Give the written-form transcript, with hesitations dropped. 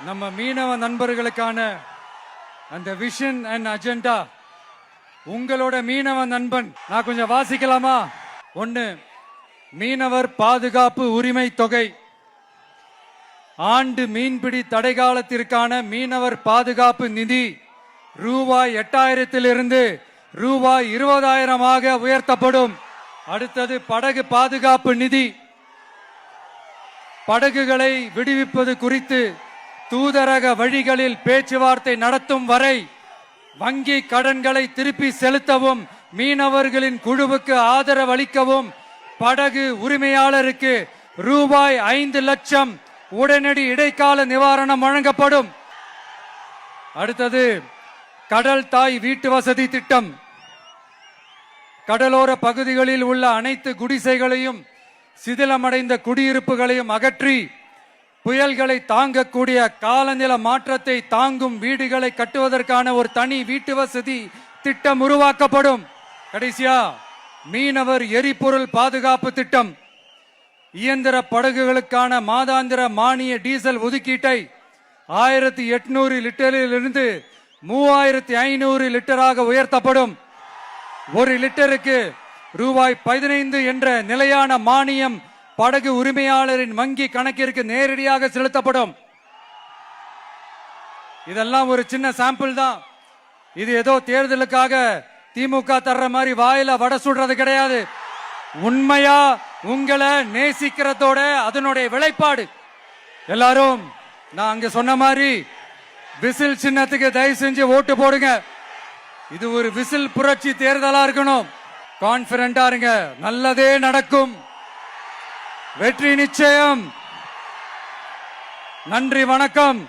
நம்ம மீனவ நண்பர்களுக்கான அந்த விஷன் அண்ட் அஜெண்டா. உங்களோட மீனவ நண்பன் நான் கொஞ்சம் வாசிக்கலாமா? ஒன்னு, மீனவர் பாதுகாப்பு உரிமை தொகை. ஆண்டு மீன்பிடி தடை காலத்திற்கான மீனவர் பாதுகாப்பு நிதி ரூபாய் 8000 ரூபாய் 20,000 உயர்த்தப்படும். அடுத்தது படகு பாதுகாப்பு நிதி. படகுகளை விடுவிப்பது குறித்து தூதரக வழிகளில் பேச்சுவார்த்தை நடத்தும் வரை வங்கி கடன்களை திருப்பி செலுத்தவும் மீனவர்களின் குழுவுக்கு ஆதரவு அளிக்கவும் படகு உரிமையாளருக்கு ரூபாய் 5 லட்சம் உடனடி இடைக்கால நிவாரணம் வழங்கப்படும். அடுத்தது கடல் தாய் வீட்டு வசதி திட்டம். கடலோர பகுதிகளில் உள்ள அனைத்து குடிசைகளையும் சிதிலமடைந்த குடியிருப்புகளையும் அகற்றி புயல்களை தாங்கக்கூடிய காலநில மாற்றத்தை தாங்கும் வீடுகளை கட்டுவதற்கான ஒரு தனி வீட்டு வசதி திட்டம் உருவாக்கப்படும். கடைசியா மீனவர் எரிபொருள் பாதுகாப்பு திட்டம். இயந்திர படகுகளுக்கான மாதாந்திர மானிய டீசல் ஒதுக்கீட்டை 1800 லிட்டரிலிருந்து 3500 லிட்டராக உயர்த்தப்படும். ஒரு லிட்டருக்கு ரூபாய் 15 என்ற நிலையான மானியம் படகு உரிமையாளரின் வங்கி கணக்கிற்கு நேரடியாக செலுத்தப்படும். இதெல்லாம் ஒரு சின்ன சாம்பிள் தான். இது ஏதோ தேர்தலுக்காக திமுக தர்ற மாதிரி வாயில வடை சுடுறது கிடையாது. உண்மையா உங்களை நேசிக்கிறதோட அதனுடைய விளைப்பாடு. எல்லாரும் நான் அங்க சொன்ன மாதிரி விசில் சின்னத்துக்கு தயவு செஞ்சு ஓட்டு போடுங்க. இது ஒரு விசில் புரட்சி தேர்தலா இருக்கணும். கான்பிடண்டா இருங்க, நல்லதே நடக்கும், வெற்றி நிச்சயம். நன்றி, வணக்கம்.